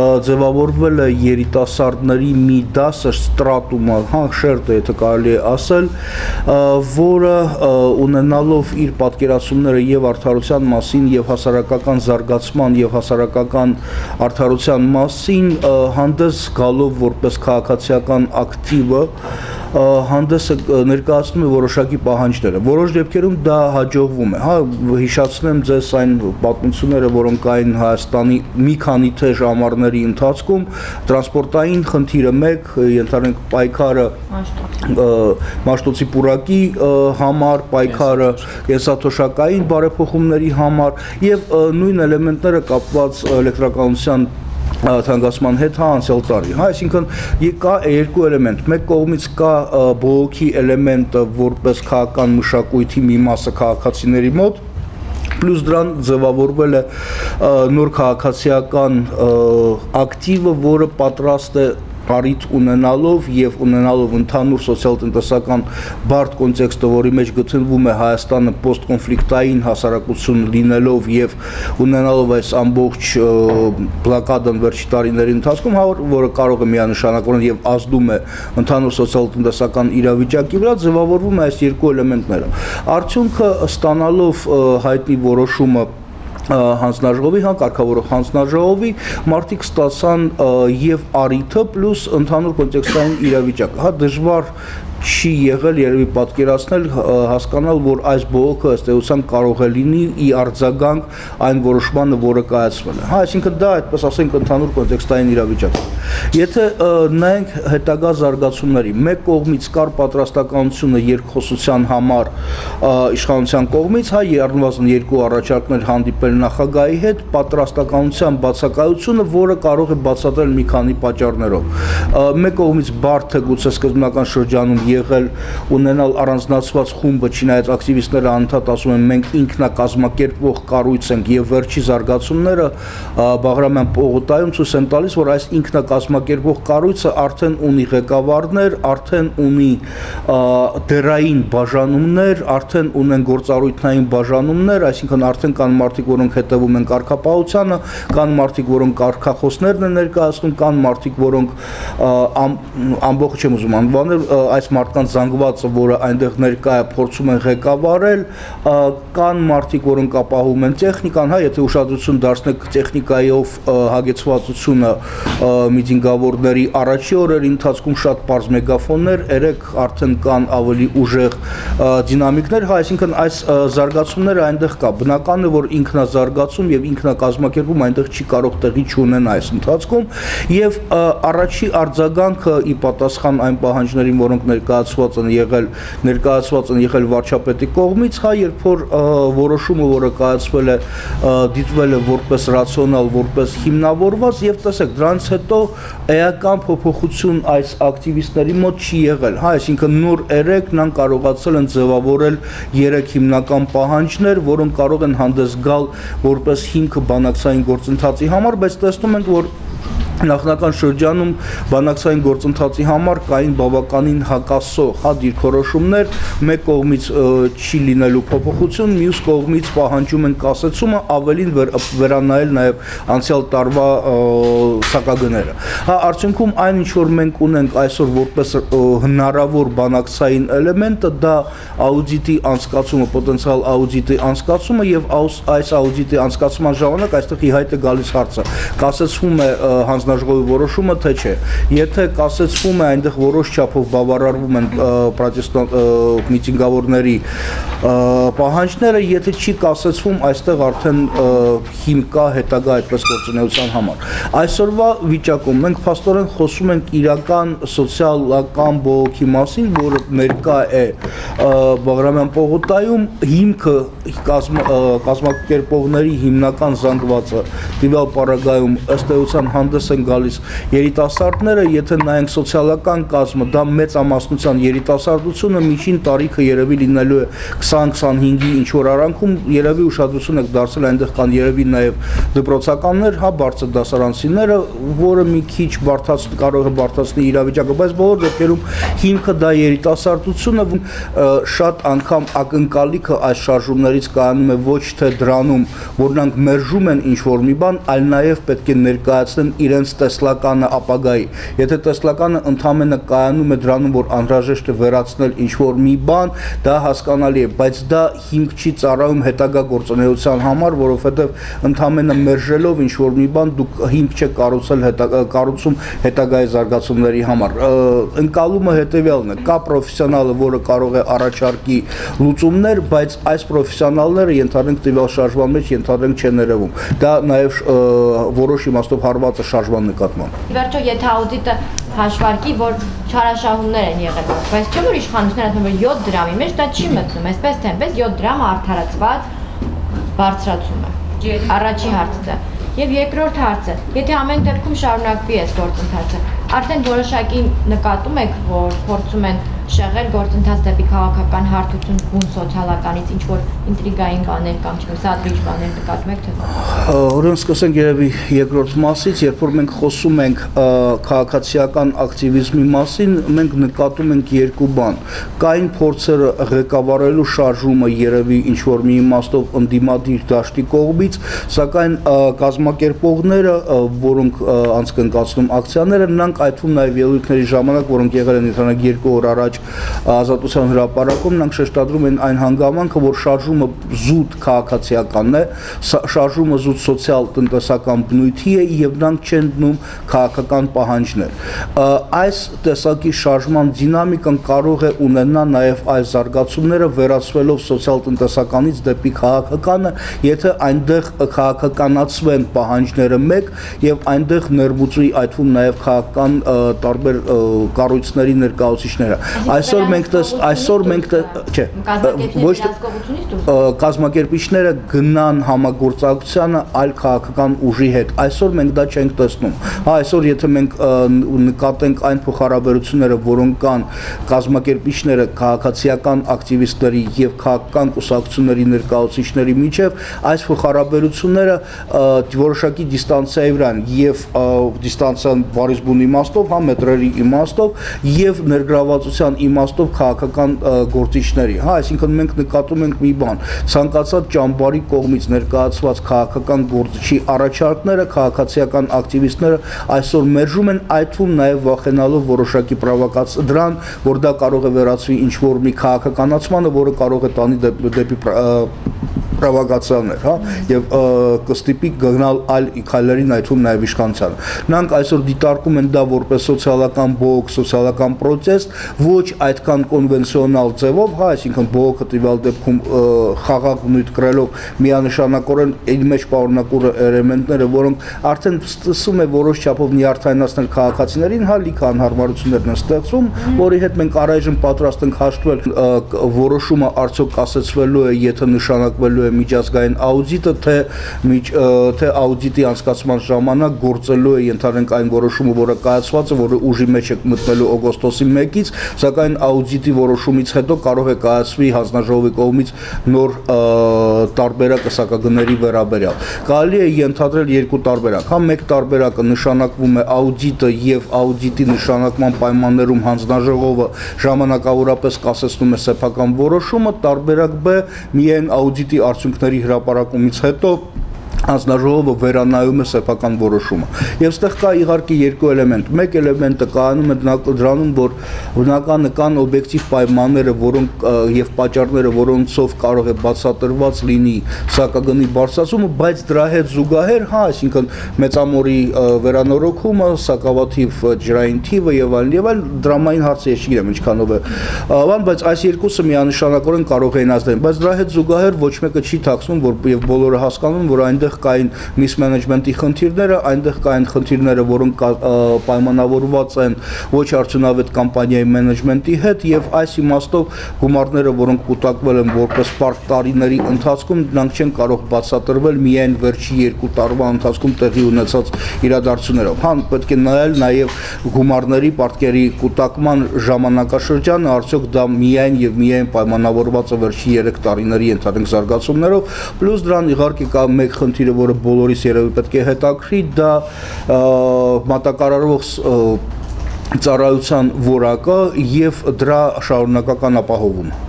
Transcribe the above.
Ձևավորվել է երիտասարդների մի դասը ստրատումը, շերտը, եթե կարելի է ասել, որը ունենալով իր պատկերացումները եւ արդարության մասին, եւ հասարակական զարգացման, եւ հասարակական արդարության մասին, հանդես գալով որպես քաղաքացիական ակտիվը, հանդես ներկայացնում է որոշակի պահանջները։ Որոշ դեպքերում դա հաջողվում է։ Հիշացնեմ ձեզ այն պատմությունները, որոնք կային Հայաստանի մի քանի թեժ ամառների ընթացքում, տրանսպորտային խնդիրը մեկ, ենթադրենք պայքարը Մաշտոցի պուրակի համար, պայքարը կենսաթոշակային բարեփոխումների համար եւ նույն էլեմենտները կապված էլեկտրականության թանկացման հետ անցյալ տարի, այսինքն կա երկու էլեմենտ, մեկ կողմից կա բողոքի էլեմենտը որպես քաղաքական մշակույթի մի մասը քաղաքացիների մոտ, պլյուս դրան ձևավորվել է նոր քաղաքացիական ակտիվը, որը պատրաստ է առիթ ունենալով եւ ունենալով ընդհանուր սոցիալ-տնտեսական բարդ կոնտեքստը, որի մեջ գտնվում է Հայաստանը post-կոնֆլիկտային հասարակություն լինելով եւ ունենալով այս ամբողջ բլոկադան վերջի տարիների ընթացքում, որը կարող է միանշանակորեն եւ ազդում է ընդհանուր սոցիալ-տնտեսական իրավիճակի վրա, ձևավորվում է այս երկու էլեմենտները։ Արդյունքը ստանալով հայտնի որոշումը հանձնաժողովի, կարգավորող հանձնաժողովի, մարդիկ ստացան եւ առիթը պլյուս ընդհանուր կոնտեքստային իրավիճակը։ Դժվար չի եղել երևի պատկերացնել, հասկանալ, որ այս բողոքը ըստ էության կարող է լինի ի արձագանք այն որոշմանը, որը կայացվել է։ Այսինքն դա այդպես ասենք ընդհանուր կոնտեքստային իրավիճակ է։ Եթե նայենք հետագա զարգացումների, մեկ կողմից կար պատրաստականությունը երկխոսության համար իշխանության կողմից, առնվազն երկու առաջարկներ հանդիպել նախագահի հետ, պատրաստականության բացակայությունը, որը կարող է բացատրել մի քանի պատճառներով։ Մեկ կողմից բարդ է գուցե սկզբնական շրջանում եղել ունենալ առանձնացված խումբը, չնայած ակտիվիստները անընդհատ ասում են մենք ինքնակազմակերպվող կառույց ենք եւ վերջի զարգացումները Բաղրամյան պողոտայում ցույց են տալիս, որ այս ինքնակազմակերպվող կառույցը արդեն ունի ղեկավարներ, արդեն ունի դերային բաժանումներ, արդեն ունեն գործառույթնային բաժանումներ, այսինքն արդեն կան մարդիկ, որոնք հետևում են կարգապահությանը, կան մարդիկ, որոնք կարգախոսներն են ներկայացնում, կան մարդիկ, որոնք ամբողջ չեմ ուզում անվանել, այս մարդկանց զանգվածը, որը այնտեղ ներկա է, փորձում են ղեկավարել, կան մարդիկ, որոնք ապահովում են տեխնիկան, եթե ուշադրություն դարձնեք տեխնիկայով հագեցվածությունը միտինգավորների առաջի օրերի ընթացքում շատ պարզ մեգաֆոններ, երեք արդեն կան ավելի ուժեղ դինամիկներ, այսինքն այս զարգացումները այնտեղ կա։ Բնական է, որ ինքնազարգացում եւ ինքնակազմակերպում այնտեղ չի կարող տեղի չունենա այս ընթացքում եւ առաջի արձագանքը ի պատասխան այն պահանջներին, որոնք ներկայացված են եղել վարչապետի կողմից, երբ որ որոշումը, որը կայացվել է, դիտվել է որպես ռացիոնալ, որպես հիմնավորված եւ տեսեք, դրանից հետո էական փոփոխություն այս ակտիվիստների մոտ չի եղել, այսինքն նոր 3 նրանք կարողացել են ձևավորել 3 հիմնական պահանջներ, որոնք կարող են հանդես գալ որպես հիմքը բանակցային գործընթացի համար, բայց տեսնում ենք, որ նախնական շրջանում բանակցային գործընթացի համար կային բավականին հակասող դիրքորոշումներ, մեկ կողմից չի լինելու փոփոխություն, մյուս կողմից պահանջում են կասեցումը, ավելին վերանայել նաև անցյալ տարվա սակագները։ Արդյունքում այն, ինչ որ մենք ունենք այսօր որպես հնարավոր բանակցային էլեմենտը, դա աուդիտի անցկացումը, պոտենցիալ աուդիտի անցկացումը եւ այս աուդիտի անցկացման ժամանակ այստեղ ի հայտ է գալիս հարցը, կասեցվում է հանձնաժողովի որոշումը, թե չէ։ Եթե կասեցվում է, այնտեղ որոշ չափով բավարարվում են միտինգավորների պահանջները, եթե չի կասեցվում, այստեղ արդեն հիմք կա հետագա այդպես գործունեության համար։ Այսօրվա վիճակում մենք փաստորեն խոսում ենք իրական սոցիալական բողոքի մասին, որը ներկա է Բաղրամյան պողոտայում, հիմքը կազմակերպողների հիմնական զանգվածը տվյալ պարագայում ըստ էության հանդես են գալիս երիտասարդները, եթե նայենք սոցիալական կազմը, դա մեծամասնության երիտասարդությունը միջին տարիքը երևի լինելու է 20-25-ի ինչ-որ արանքում, երևի ուշադրություն եք դարձել, այնտեղ կան երևի նաև դպրոցականներ, բարձր դասարանցիները, որը մի քիչ կարող է բարդացնի իրավիճակը, բայց բոլոր դեպքերում հիմքը դա երիտասարդությունը, շատ անգամ ակնկալիքը այս շարժումներից կայանում է ոչ թե դրանում, որ նրանք մերժում են ինչ-որ մի բան, այլ նաև պետք է ներկայացնեն իրենց իրենց տեսլականը ապագայի։ Եթե տեսլականը ընդամենը կայանում է դրանում, որ անհրաժեշտ է վերացնել ինչ-որ մի բան, դա հասկանալի է, բայց դա հիմք չի ծառայում հետագա գործունեության համար, որովհետև ընդամենը մերժելով ինչ-որ մի բան դուք հիմք չեք կառուցում հետագայի զարգացումների համար։ Ընկալումը հետևյալն է, կա պրոֆեսիոնալը, որը կարող է առաջարկի լուծումներ, բայց այս պրոֆեսիոնալները ենթադրենք տվյալ շարժման մեջ ենթադրենք չեն երևում։ Դա նաև որոշ իմաստով հարված է շարժման նկատմամբ։ Վերջո, եթե աուդիտը հաշվարկի, որ չարաշահումներ են եղել, բայց չէ՞ որ իշխանությունները ասում են 7 դրամի մեջ դա չի մտնում, այսպես թե այնպես 7 դրամը արդարացված բարձրացում է։ Առաջի հարցը։ Եվ երկրորդ հարցը, եթե ամեն դեպքում շարունակվի այս գործընթացը, արդեն որոշակի նկատում եք, որ փորձում են շեղել գործընթաց դեպի քաղաքական հարթություն բուն սոցիալականից, ինչ որ ինտրիգային բաներ կամ սադրիչ բաներ նկատում եք թե։ Ուրեմն սկսենք երևի երկրորդ մասից, երբ որ մենք խոսում ենք քաղաքացիական ակտիվիզմի մասին, մենք նկատում ենք երկու բան։ Կային փորձեր ղեկավարելու շարժումը երևի ինչ որ մի իմաստով ընդդիմադիր դաշտի կողմից, սակայն կազմակերպողները, որոնք անցք են կացնում ակցիաները, նրանք այդվում նաև ելույթների ժամանակ, որոնք եղել են ընդհանրապես 2 օր առաջ Ազատության հրապարակում, նրանք շեշտադրում են այն հանգամանքը, որ շարժումը զուտ քաղաքացիականն է, շարժումը զուտ սոցիալ-տնտեսական բնույթի է եւ նրանք չեն դնում քաղաքական պահանջներ։ Այս տեսակի շարժման դինամիկան կարող է ունենալ նաեւ այս զարգացումները վերածվելով սոցիալ-տնտեսականից դեպի քաղաքականը, եթե այնտեղ քաղաքականացվեն պահանջները մեկ եւ այնտեղ ներմուծվի այդվում նաեւ քաղաքական տարբեր կառույցների ներկայացուցիչները։ Այսօր մենք չէ, ոչ կազմակերպիչները գնան համագործակցությանը այլ քաղաքական ուժի հետ։ Այսօր մենք դա չենք տեսնում։ Այսօր եթե մենք նկատենք այն փոխհարաբերությունները, որոնք կան կազմակերպիչները քաղաքացիական ակտիվիստների եւ քաղաքական կուսակցությունների ներկայացուցիչների միջև, այս փոխհարաբերությունները որոշակի դիստանցիայի վրա են եւ դիստանցիան բարիս բուն իմաստով, մետրերի իմաստով եւ ներգրավվածության իմաստով քաղաքական գործիչների, այսինքն մենք նկատում ենք մի բան, ցանկացած ճամբարի կողմից ներկայացված քաղաքական գործիչի առաջարկները, քաղաքացիական ակտիվիստները այսօր մերժում են, այդվում նաև վախենալով որոշակի պրովոկացիա դրան, որ դա կարող է վերածվի ինչ-որ մի քաղաքականացմանը, որը կարող է տանի դեպի պրովոկացիաներ, եւ կստիպի գնալ այլ քայլերին այդում նաև իշխանությանը։ Նրանք այսօր դիտարկում են դա որպես սոցիալական բողոք, սոցիալական պրոտեստ, ոչ այդքան կոնվենցիոնալ ձևով, այսինքն բողոքը տվյալ դեպքում խաղաղ բնույթ կրելով միանշանակորեն իր մեջ պարունակող էլեմենտները, որոնք արդեն ստսում է որոշ չափով նյարդայնացնել քաղաքացիներին, լիքը անհարմարություններ են ստեղծում, որի հետ մենք առայժմ պատրաստ ենք հաշտվել, որոշումը արդյոք կասեցվելու է, եթե նշանակվելու է միջազգային աուդիտը, թե աուդիտի անցկացման ժամանակ գործելու է ենթադրենք այն որոշումը, որը կայացված է, որը ուժի մեջ է մտնելու օգոստոսի 1-ից, սակայն աուդիտի որոշումից հետո կարող է կայացվի հանձնաժողովի կողմից նոր տարբերակ սակագների վերաբերյալ։ Կարելի է ենթադրել երկու տարբերակ, մեկ տարբերակը նշանակվում է աուդիտը եւ աուդիտի նշանակման պայմաններում հանձնաժողովը ժամանակավորապես կասեցնում է սեփական որոշումը, տարբերակ B միայն աուդիտի արդյունքների հրապարակումից հետո հանձնաժողովը վերանայում է սեփական որոշումը։ Եվ այստեղ կա իհարկե երկու էլեմենտ։ Մեկ էլեմենտը կայանում է դրանում, որ բնականաբար կան օբյեկտիվ պայմանները, որոնք եւ պատճառները, որոնցով կարող է բացատրված լինի սակագնի բարձրացումը, բայց դրա հետ զուգահեռ, այսինքն մեծամորի վերանորոգումը, սակավաթիվ ջրային թիվը եւ այլն, դրամային հարցը ես չգիտեմ ինչքանով է, բայց այս երկուսը միանշանակորեն կարող են ազդել, բայց դրա հետ զուգահեռ ոչ մեկը չի թաքցնում, որ եւ բոլորը հասկանում, որ այնտեղ կային միսմենեջմենտի խնդիրները, այնտեղ կային խնդիրները, որոնք պայմանավորված են ոչ արդյունավետ կամպանիայի մենեջմենտի հետ եւ այս իմաստով գումարները, որոնք կուտակվել են որպես պարկ տարիների ընթացքում, դրանք չեն կարող բացատրվել միայն վերջի 2 տարվա ընթացքում տեղի ունեցած իրադարձություններով։ Պետք է նայել նաեւ գումարների պարտքերի կուտակման ժամանակաշրջանը, արդյոք դա միայն եւ միայն պայմանավորված է վերջի 3 տարիների ընդհանուր զարգացումներով, պլյուս դրան իհարկե կա մեկ խնդիրը, որը բոլորիս երևի պետք է հետաքրի, դա մատակարարվող ծառայության որակը եւ դրա շարունակական ապահովումը։